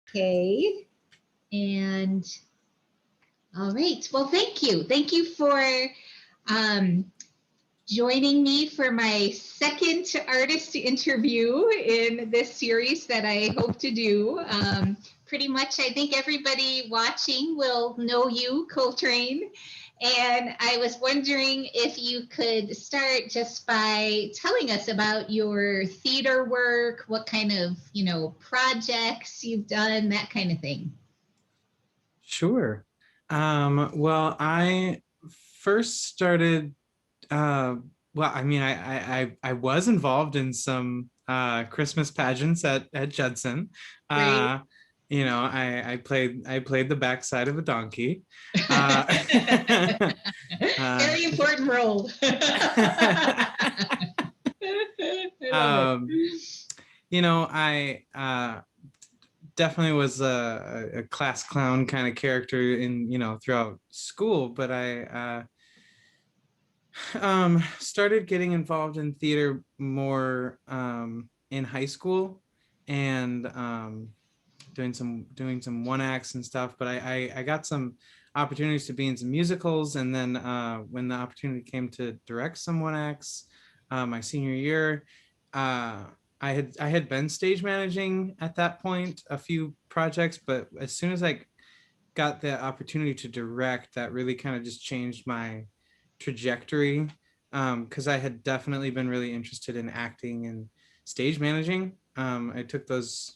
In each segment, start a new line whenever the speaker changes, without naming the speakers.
Okay. And all right. Well, thank you. Thank you for um, joining me for my second artist interview in this series that I hope to do. Pretty much, I think everybody watching will know you, Coletrane. And I was wondering if you could start just by telling us about your theater work, what kind of, projects you've done, that kind of thing.
Sure. Well, I first started. Uh, well, I mean, I was involved in some Christmas pageants at Judson.
Great.
Uh, I played the backside of a donkey. Uh, uh,
Very important role. I love it.
um, I definitely was a class clown kind of character in throughout school, but I started getting involved in theater more in high school, and doing some one acts and stuff. But I got some opportunities to be in some musicals, and then when the opportunity came to direct some one acts my senior year, uh, I had been stage managing at that point a few projects, but as soon as I got the opportunity to direct, that really kind of just changed my trajectory, because I had definitely been really interested in acting and stage managing. I took those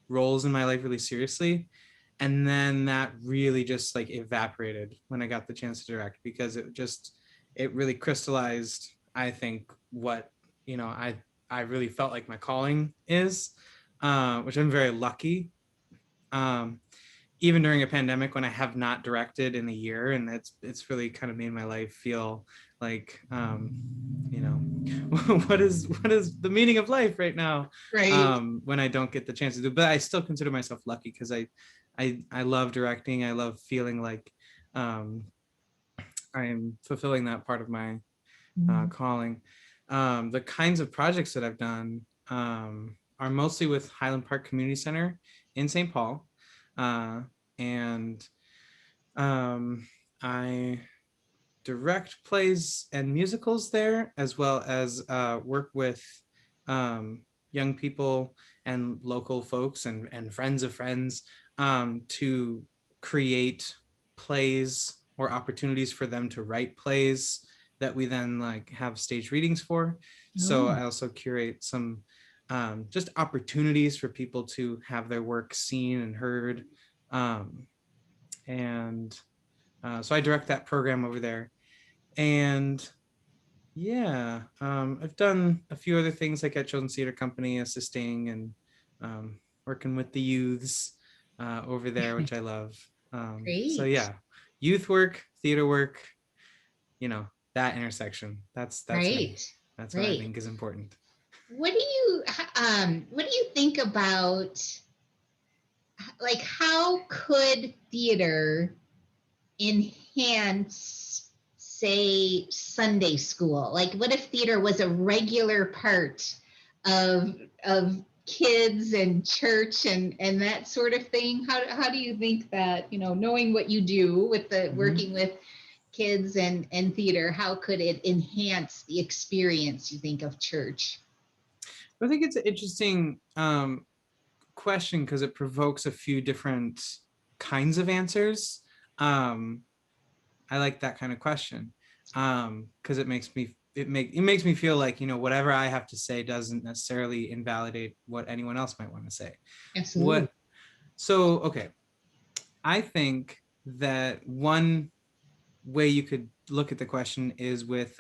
roles in my life really seriously, and then that really just like evaporated when I got the chance to direct, because it really crystallized, I think, what I really felt like my calling is, which I'm very lucky. Um, Even during a pandemic when I have not directed in a year, and it's really kind of made my life feel like, you know, what is the meaning of life right now,
Right.
when I don't get the chance to do. But I still consider myself lucky, because I love directing. I love feeling like um, I'm fulfilling that part of my calling. The kinds of projects that I've done are mostly with Highland Park Community Center in St. Paul. And I direct plays and musicals there, as well as work with young people and local folks and friends of friends, to create plays or opportunities for them to write plays that we then like have stage readings for. So
Oh,
I also curate some just opportunities for people to have their work seen and heard. Um, and so I direct that program over there. And yeah, I've done a few other things, like at Children's Theater Company, assisting and working with the youths over there, which I love. So
great.
yeah, youth work, theater work, that intersection. That's me.
Right.
That's what I
Right.
think is important.
What do you think about, like, how could theater enhance, say, Sunday school? Like, what if theater was a regular part of kids and church and that sort of thing? How do you think that, knowing what you do with the
Mhm.
working with kids and theater, how could it enhance the experience, you think, of church?
I think it's an interesting question, because it provokes a few different kinds of answers. Um, I like that kind of question, because it makes me feel like, whatever I have to say doesn't necessarily invalidate what anyone else might want to say.
Absolutely.
What So okay, I think that one way you could look at the question is with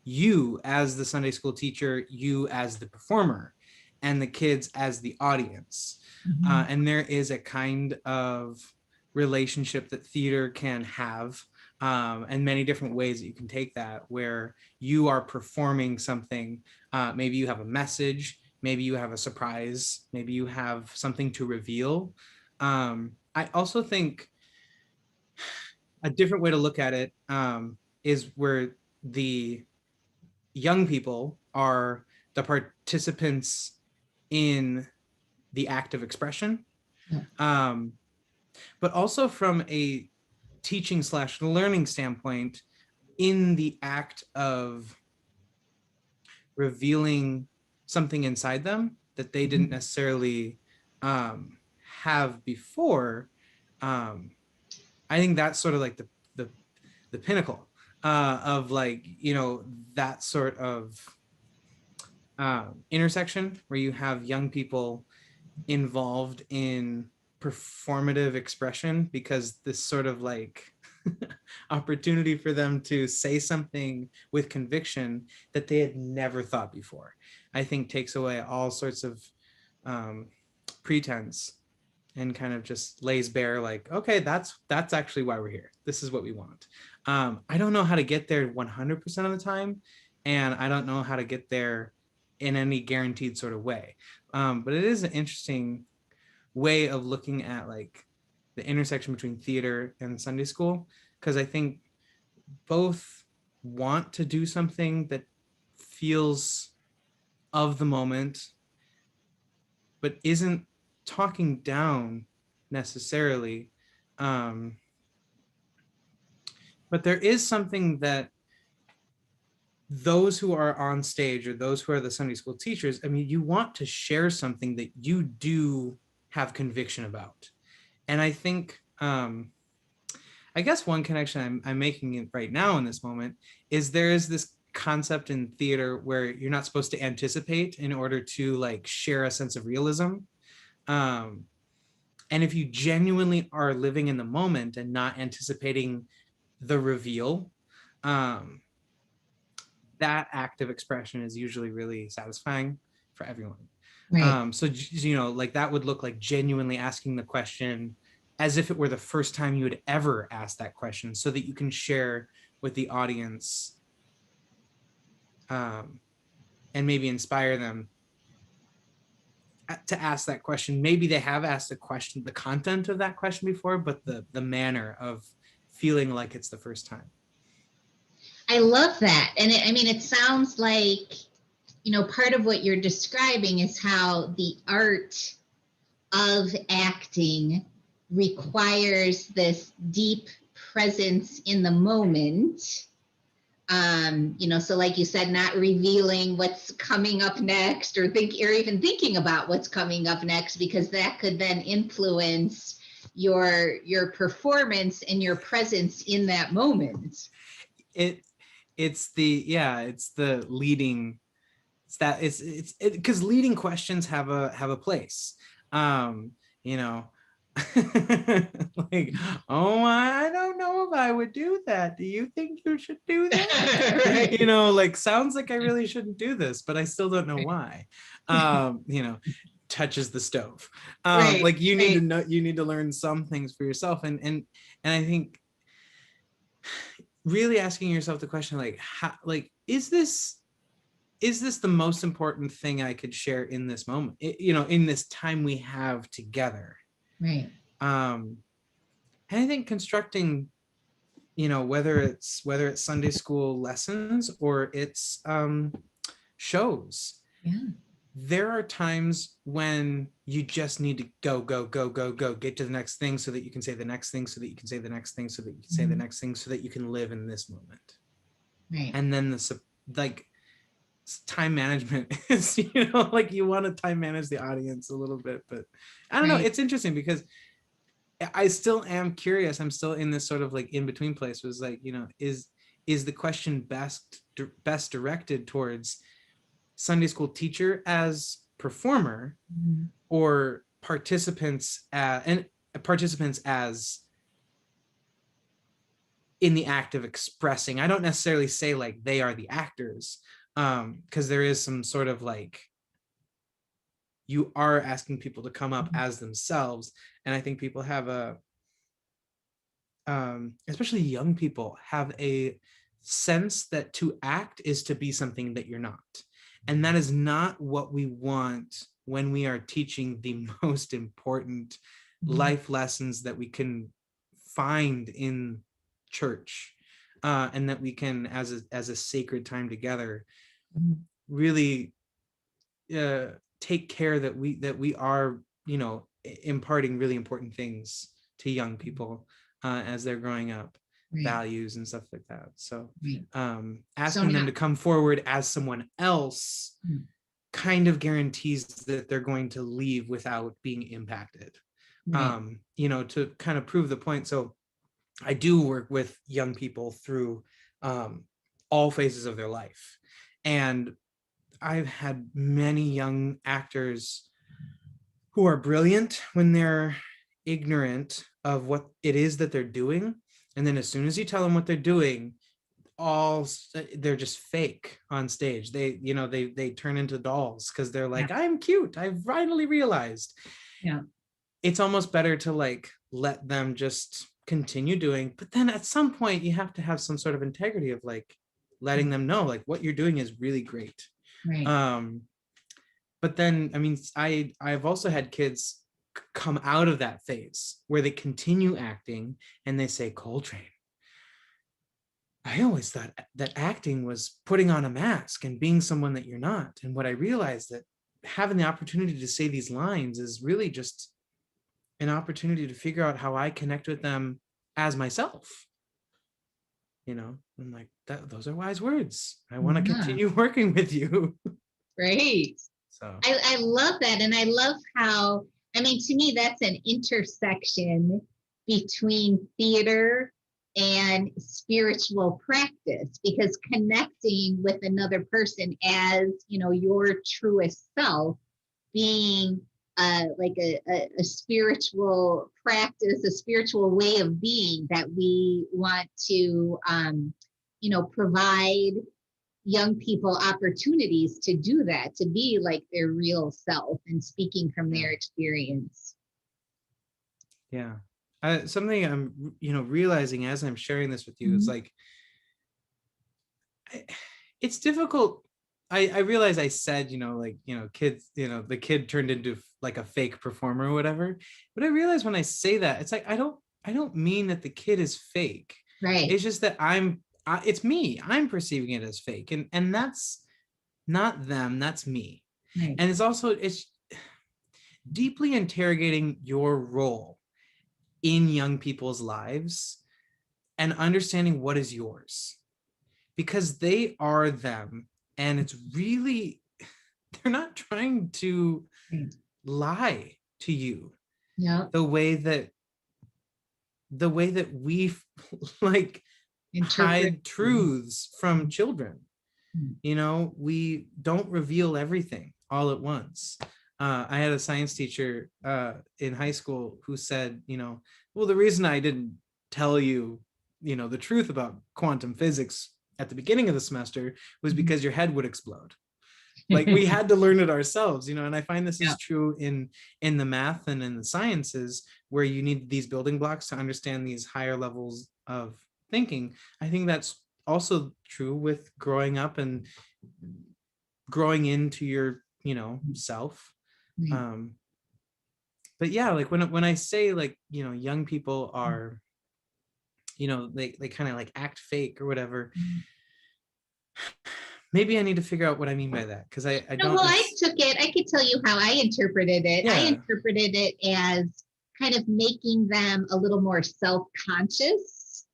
you as the Sunday school teacher, you as the performer, and the kids as the audience.
Mhm.
And there is a kind of relationship that theater can have, and many different ways that you can take that, where you are performing something. Maybe you have a message, maybe you have a surprise, maybe you have something to reveal. I also think a different way to look at it is where the young people are the participants in the act of expression, But also from a teaching / learning standpoint, in the act of revealing something inside them that they didn't necessarily have before, I think that's sort of like the pinnacle of like, you know, that sort of intersection where you have young people involved in performative expression, because this sort of like opportunity for them to say something with conviction that they had never thought before, I think takes away all sorts of pretense and kind of just lays bare like, okay, that's actually why we're here. This is what we want. I don't know how to get there 100% of the time, and I don't know how to get there in any guaranteed sort of way. But it is an interesting way of looking at like the intersection between theater and Sunday school, because I think both want to do something that feels of the moment, but isn't talking down necessarily. But there is something that those who are on stage, or those who are the Sunday school teachers, I mean, you want to share something that you do have conviction about. And I think, I guess one connection I'm making it right now in this moment is there is this concept in theater where you're not supposed to anticipate in order to like share a sense of realism. Um, and if you genuinely are living in the moment and not anticipating the reveal, that act of expression is usually really satisfying for everyone.
Right.
So, you know, like that would look like genuinely asking the question as if it were the first time you had ever asked that question, so that you can share with the audience and maybe inspire them to ask that question. Maybe they have asked a question, the content of that question before, but the manner of feeling like it's the first time.
I love that. And I mean, it sounds like, you know, part of what you're describing is how the art of acting requires this deep presence in the moment. You know, so like you said, not revealing what's coming up next, or even thinking about what's coming up next, because that could then influence your performance and your presence in that moment.
It's the leading. It's because leading questions have a place. You know, like, oh, I don't know if I would do that. Do you think you should do that?
Right.
You know, like, sounds like I really shouldn't do this, but I still don't know why. You know, touches the stove.
Right.
Like, you need to
Right.
know, you need to learn some things for yourself. And I think really asking yourself the question, like, how, like, is this the most important thing I could share in this moment, you know, in this time we have together?
Right.
And I think constructing, you know, whether it's Sunday school lessons or it's shows,
Yeah.
there are times when you just need to go, get to the next thing, so that you can say the next thing, so that you can say the next thing, so that you can say the next thing, so that you can live in this moment.
Right.
And then like, time management is, you know, like, you want to time manage the audience a little bit, but I don't know,
Right.
it's interesting because I still am curious. I'm still in this sort of like in between place, was like, you know, is the question best directed towards Sunday school teacher as performer, or participants as in the act of expressing? I don't necessarily say like they are the actors, because there is some sort of like, you are asking people to come up as themselves. And I think people have especially young people have a sense that to act is to be something that you're not. And that is not what we want when we are teaching the most important life lessons that we can find in church, and that we can, as a sacred time together, really take care that we are, you know, imparting really important things to young people as they're growing up,
Right.
values and stuff like that. So
Right.
asking them to come forward as someone else kind of guarantees that they're going to leave without being impacted.
Right.
You know, to kind of prove the point. So I do work with young people through all phases of their life. And I've had many young actors who are brilliant when they're ignorant of what it is that they're doing. And then as soon as you tell them what they're doing, they're just fake on stage. They turn into dolls because they're like, I'm cute. I've finally realized.
Yeah.
It's almost better to like let them just continue doing, but then at some point you have to have some sort of integrity of like letting them know like what you're doing is really great.
Right.
But then, I mean, I've also had kids come out of that phase where they continue acting and they say, Coletrane, I always thought that acting was putting on a mask and being someone that you're not. And what I realized that having the opportunity to say these lines is really just an opportunity to figure out how I connect with them as myself. You know, I'm like, those are wise words. I want to continue working with you.
Right.
So
I love that. And I love how, I mean, to me, that's an intersection between theater and spiritual practice, because connecting with another person as, you know, your truest self, being like a spiritual practice, a spiritual way of being that we want to, you know, provide young people opportunities to do that, to be like their real self and speaking from their experience.
Yeah. Something I'm, you know, realizing as I'm sharing this with you is like, it's difficult. I realize I said, you know, like, you know, kids, you know, the kid turned into like a fake performer or whatever. But I realize when I say that, it's like, I don't mean that the kid is fake.
Right.
It's just that it's me. I'm perceiving it as fake. And that's not them, that's me.
Right.
And it's deeply interrogating your role in young people's lives and understanding what is yours, because they are them. And it's really, they're not trying to lie to you.
Yeah.
The way that we like hide truths from children. You know, we don't reveal everything all at once. I had a science teacher in high school who said, you know, well, the reason I didn't tell you, you know, the truth about quantum physics at the beginning of the semester was because your head would explode. Like we had to learn it ourselves, you know. And I find this is true in the math and in the sciences, where you need these building blocks to understand these higher levels of thinking. I think that's also true with growing up and growing into your, you know, self. But yeah, like when I say like, you know, young people are, you know, they kind of like act fake or whatever. Maybe I need to figure out what I mean by that, because I don't.
Well, I could tell you how I interpreted it.
Yeah.
I interpreted it as kind of making them a little more self-conscious.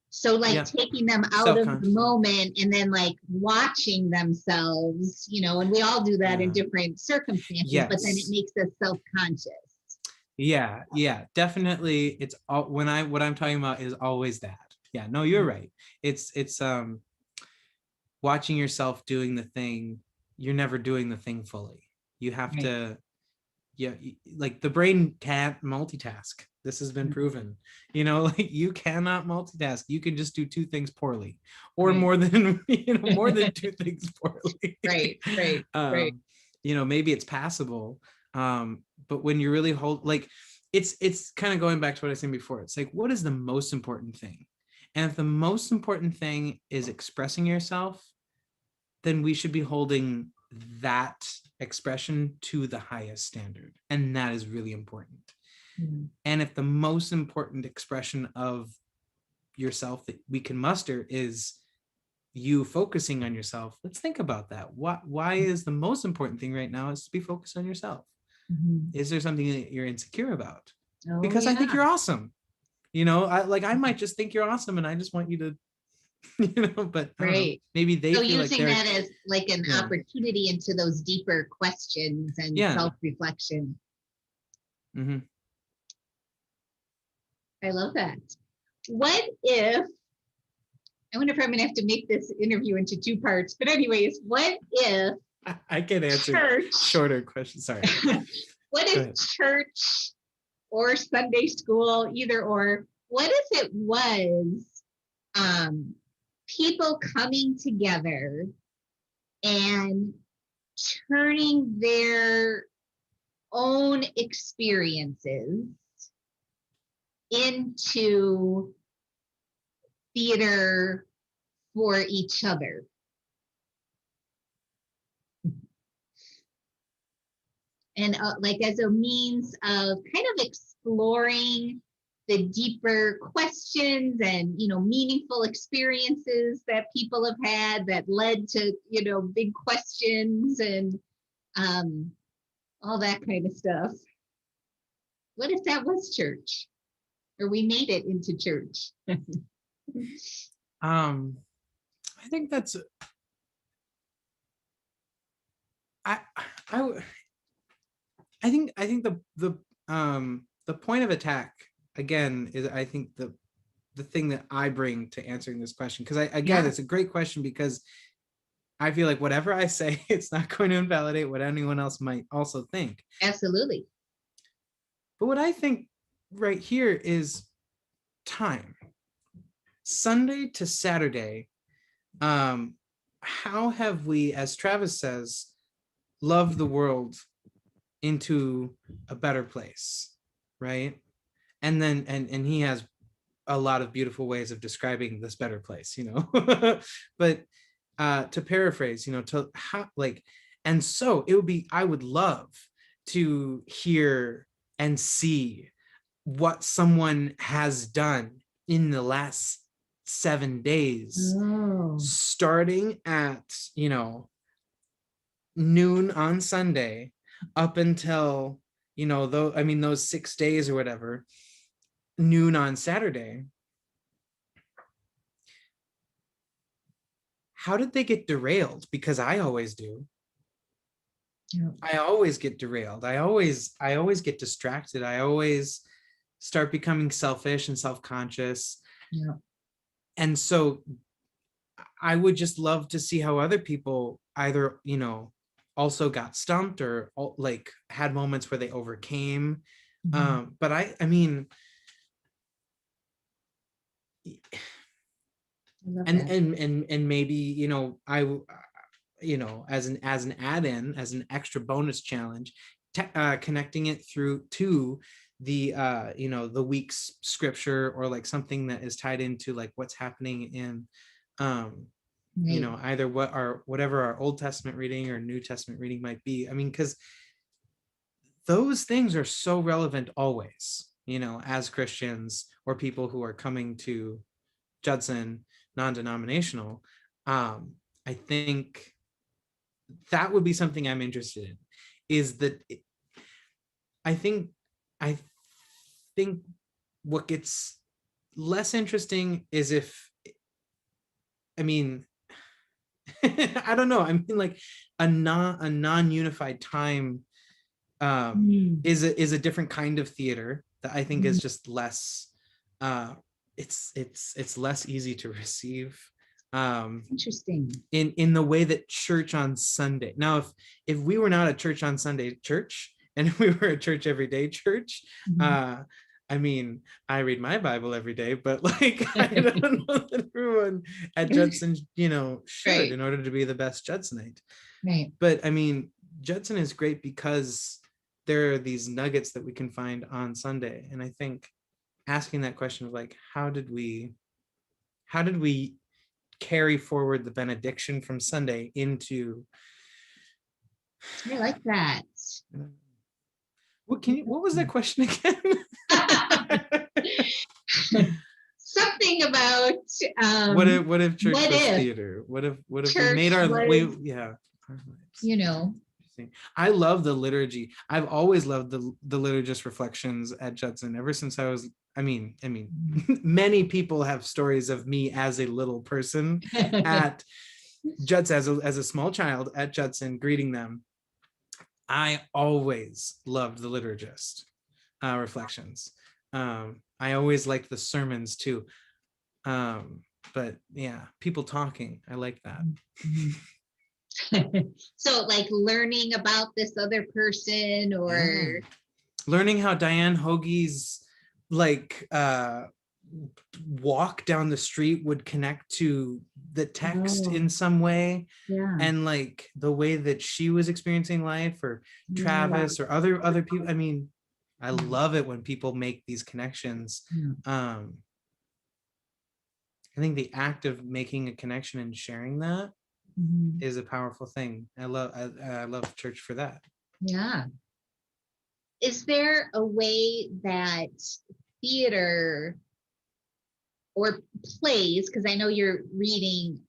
So like taking them out of the moment and then like watching themselves, you know, and we all do that in different circumstances, but then it makes us self-conscious.
Yeah, definitely. It's all what I'm talking about is always that. Yeah, no, you're right. It's watching yourself doing the thing. You're never doing the thing fully. You have to, like the brain can't multitask. This has been proven. You know, like you cannot multitask. You can just do two things poorly, or more than, you know, more than two things poorly.
Right.
You know, maybe it's passable. But when you really like, it's kind of going back to what I was saying before. It's like, what is the most important thing? And if the most important thing is expressing yourself, then we should be holding that expression to the highest standard. And that is really important. And if the most important expression of yourself that we can muster is you focusing on yourself, let's think about that. Why is the most important thing right now is to be focused on yourself? Is there something that you're insecure about?
Oh,
Because I think
yeah.
you're awesome. I might just think you're awesome and I just want you to, but I don't know,
Right.
maybe they
So
feel like
using
they're,
that as like an
yeah,
opportunity into those deeper questions and
yeah.
self-reflection. I love that. What if, I wonder if I'm going to have to make this interview into 2 parts, but anyways, what if
I can answer
church,
shorter questions. Sorry.
what if church or Sunday school, either or, what if it was people coming together and turning their own experiences into theater for each other? And like as a means of kind of exploring the deeper questions and meaningful experiences that people have had that led to big questions and all that kind of stuff. What if that was church, or we made it into church?
I think that's, I think the point of attack again is, I think, the thing that I bring to answering this question, because it's a great question, because I feel like whatever I say, it's not going to invalidate what anyone else might also think.
Absolutely.
But what I think right here is time. Sunday to Saturday, how have we, as Travis says, loved the world into a better place, right? And then and he has a lot of beautiful ways of describing this better place, but to paraphrase, to how, like, and so it would be, I would love to hear and see what someone has done in the last 7 days, starting at noon on Sunday up until those 6 days or whatever, noon on Saturday. How did they get derailed? Because I always do. Yeah. I always get derailed. I always get distracted. I always start becoming selfish and self-conscious. Yeah. And so I would just love to see how other people either, also got stumped or like had moments where they overcame. But I mean, and maybe, as an add-in, as an extra bonus challenge, connecting it through to the the week's scripture, or like something that is tied into like what's happening in either whatever our Old Testament reading or New Testament reading might be. I mean, because those things are so relevant always, as Christians or people who are coming to Judson non-denominational. I think that would be something I'm interested in, is that I think what gets less interesting is if, I mean, I don't know. I mean, like a non-unified time is a different kind of theater that I think is just less. It's less easy to receive.
Interesting.
In the way that church on Sunday. Now, if we were not a church on Sunday church, and if we were a church every day church, I mean, I read my Bible every day, but like, I don't know that everyone at Judson, should, right, in order to be the best Judsonite. Right. But I mean, Judson is great because there are these nuggets that we can find on Sunday. And I think asking that question of like, how did we carry forward the benediction from Sunday into.
I like that.
What was that question again?
Something about
what if church was theater? What if we made our way? Yeah. I love the liturgy. I've always loved the liturgist reflections at Judson ever since I was. Many people have stories of me as a little person at Judson, as a small child at Judson, greeting them. I always loved the liturgist reflections. I always liked the sermons too. But yeah, people talking, I like that.
So like learning about this other person, or
learning how Diane Hoagie's like walk down the street would connect to the text in some way, and like the way that she was experiencing life, or Travis or other people. I mean, I love it when people make these connections. I think the act of making a connection and sharing that is a powerful thing. I love church for that.
Yeah. Is there a way that theater or plays, because I know you're reading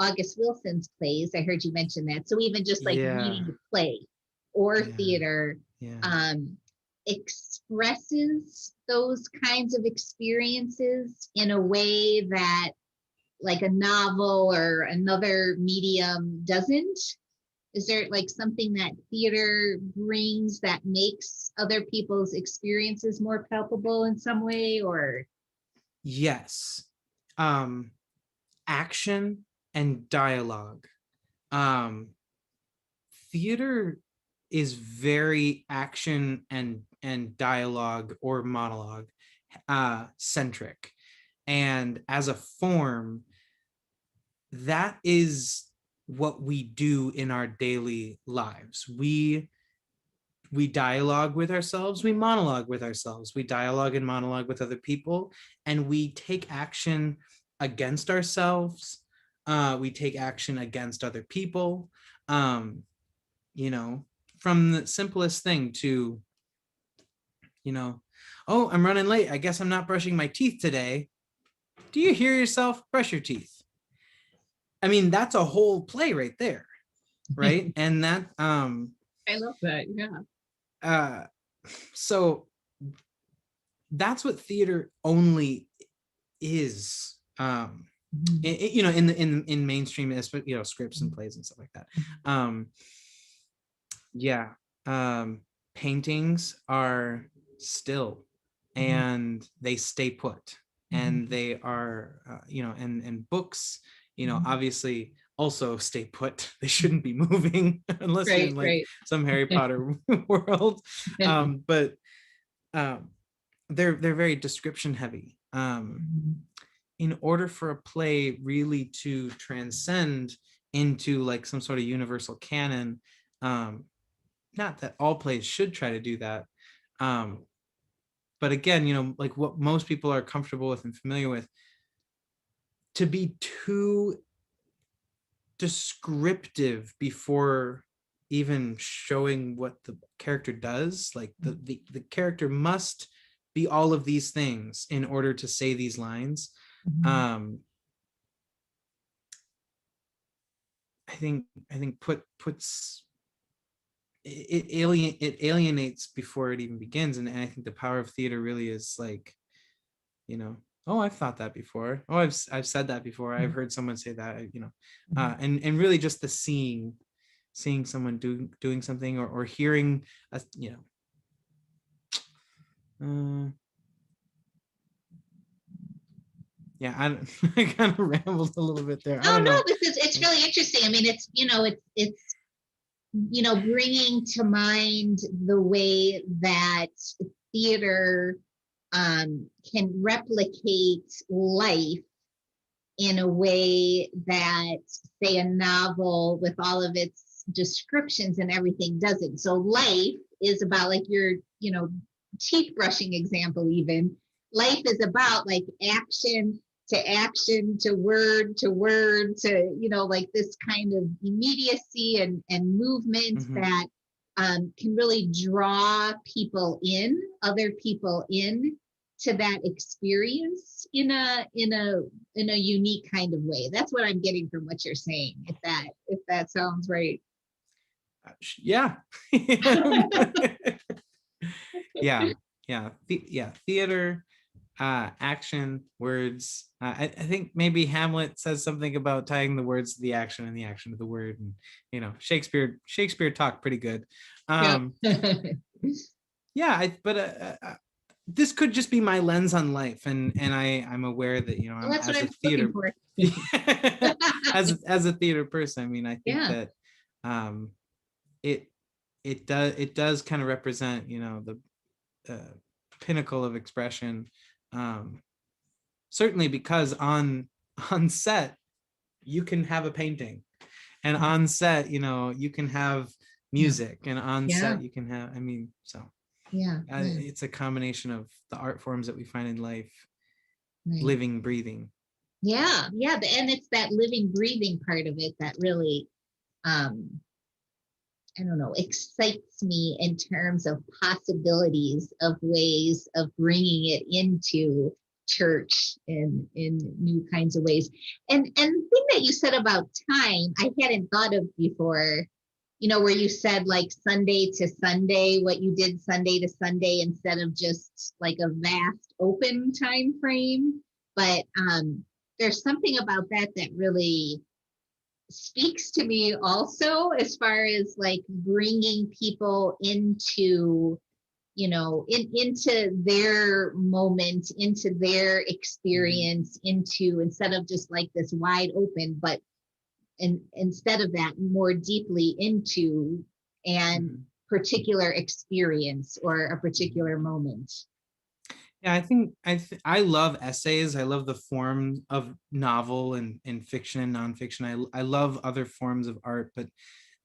August Wilson's plays, I heard you mention that, so even just like reading a play or theater expresses those kinds of experiences in a way that like a novel or another medium doesn't? Is there like something that theater brings that makes other people's experiences more palpable in some way, or?
Yes. Action and dialogue. Theater is very action and dialogue or monologue centric. And as a form, that is what we do in our daily lives. We dialogue with ourselves, we monologue with ourselves, we dialogue and monologue with other people, and we take action against ourselves. We take action against other people. You know, from the simplest thing to, you know, oh, I'm running late, I guess I'm not brushing my teeth today. Do you hear yourself? Brush your teeth. I mean, that's a whole play right there, right? And that
I love that. Yeah.
So that's what theater only is. You know, in mainstream, you know, scripts and plays and stuff like that. Paintings are still, and they stay put, and they are you know, and books, you know, obviously also stay put. They shouldn't be moving unless you're in like some Harry Potter world. But they're very description heavy. In order for a play really to transcend into like some sort of universal canon, not that all plays should try to do that, but again, you know, like what most people are comfortable with and familiar with, to be too descriptive before even showing what the character does, like the character must be all of these things in order to say these lines. I think puts it alienates before it even begins. And I think the power of theater really is like, you know, oh, I've thought that before. Oh, I've said that before. I've heard someone say that, you know, and really just the seeing someone doing something, or hearing a, you know, yeah, I kind of rambled a little bit there. I don't know.
It's really interesting. I mean, it's, you know, it's you know, bringing to mind the way that theater can replicate life in a way that, say, a novel with all of its descriptions and everything doesn't. So life is about, like your, you know, teeth brushing example, even life is about like action to word to, you know, like this kind of immediacy and movement that can really draw people in, other people in to that experience in a unique kind of way. That's what I'm getting from what you're saying, if that sounds right.
Yeah. Yeah. Theater, action, words. I think maybe Hamlet says something about tying the words to the action and the action to the word, and Shakespeare talked pretty good.
Yep.
Yeah, this could just be my lens on life, and I'm aware that
Well, that's what
as a
I'm looking
theater
for.
as a theater person. I mean, I think
Yeah.
that it does kind of represent the pinnacle of expression, certainly because on set you can have a painting, and on set you can have
Yeah.
music, and on
Yeah.
set you can have, I mean, so
Yeah. Yeah.
it's a combination of the art forms that we find in life,
Right.
living, breathing.
Yeah. Yeah. And it's that living, breathing part of it that really, I don't know, excites me in terms of possibilities of ways of bringing it into church in new kinds of ways. And the thing that you said about time, I hadn't thought of before, where you said like Sunday to Sunday, what you did Sunday to Sunday instead of just like a vast open time frame. But there's something about that that really speaks to me also, as far as like bringing people into into their moment, into their experience, into, instead of just like this wide open, but instead of that, more deeply into an particular experience or a particular moment.
Yeah, I think I love essays. I love the form of novel and fiction and nonfiction. I love other forms of art, but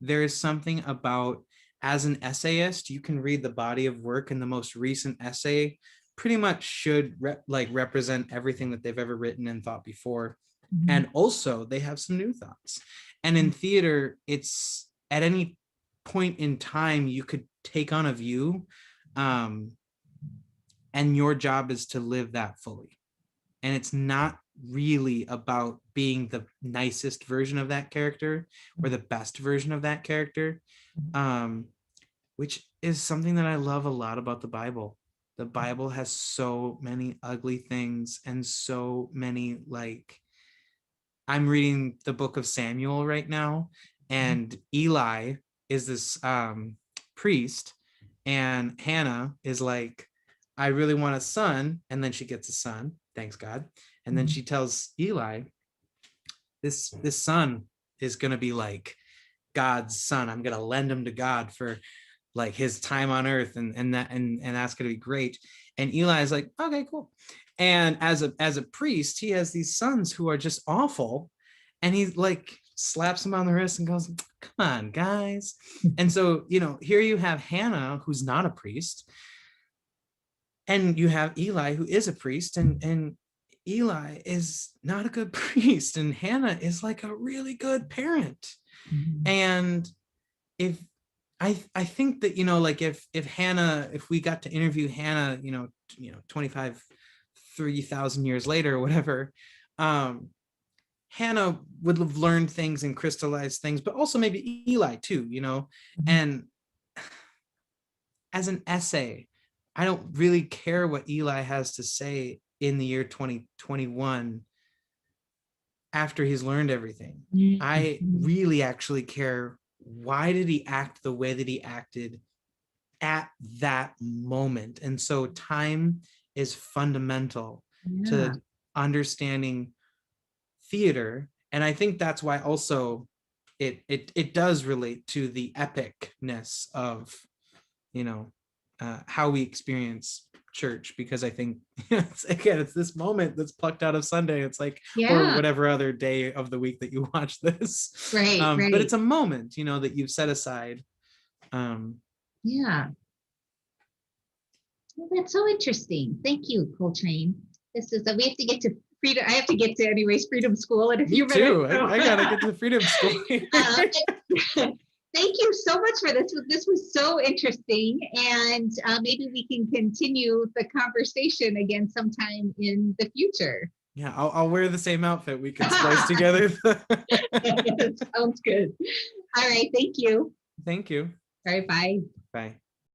there is something about, as an essayist, you can read the body of work, and the most recent essay pretty much should represent everything that they've ever written and thought before.
Mm-hmm.
And also they have some new thoughts. And in theater, it's at any point in time you could take on a view, and your job is to live that fully. And it's not really about being the nicest version of that character or the best version of that character, which is something that I love a lot about the Bible. The Bible has so many ugly things, and so many, like, I'm reading the book of Samuel right now, and Eli is this priest, and Hannah is like, I really want a son, and then she gets a son, thanks God, and then she tells Eli, this son is going to be like God's son. I'm going to lend him to God for like his time on earth, and that's going to be great. And Eli is like, okay, cool. And as a priest, he has these sons who are just awful, and he like slaps him on the wrist and goes, come on, guys. And so, here you have Hannah, who's not a priest, and you have Eli, who is a priest, and Eli is not a good priest, and Hannah is like a really good parent. And if I think that, like, if Hannah, if we got to interview Hannah, 25 3,000 years later or whatever, Hannah would have learned things and crystallized things, but also maybe Eli too, and as an essay, I don't really care what Eli has to say in the year 2021 after he's learned everything. I really actually care, why did he act the way that he acted at that moment? And so time is fundamental to understanding theater. And I think that's why also it does relate to the epicness of, how we experience church, because I think it's this moment that's plucked out of Sunday. It's like, or whatever other day of the week that you watch this.
Right.
But it's a moment, that you've set aside.
Yeah. Well, that's so interesting. Thank you, Coletrane. This is we have to get to freedom. I have to get to anyways freedom school in a few minutes.
Me too. I gotta get to freedom school.
Thank you so much for this. This was so interesting, and maybe we can continue the conversation again sometime in the future.
Yeah, I'll wear the same outfit. We can splice together.
Sounds good. All right. Thank you.
Thank you.
All right, bye.
Bye.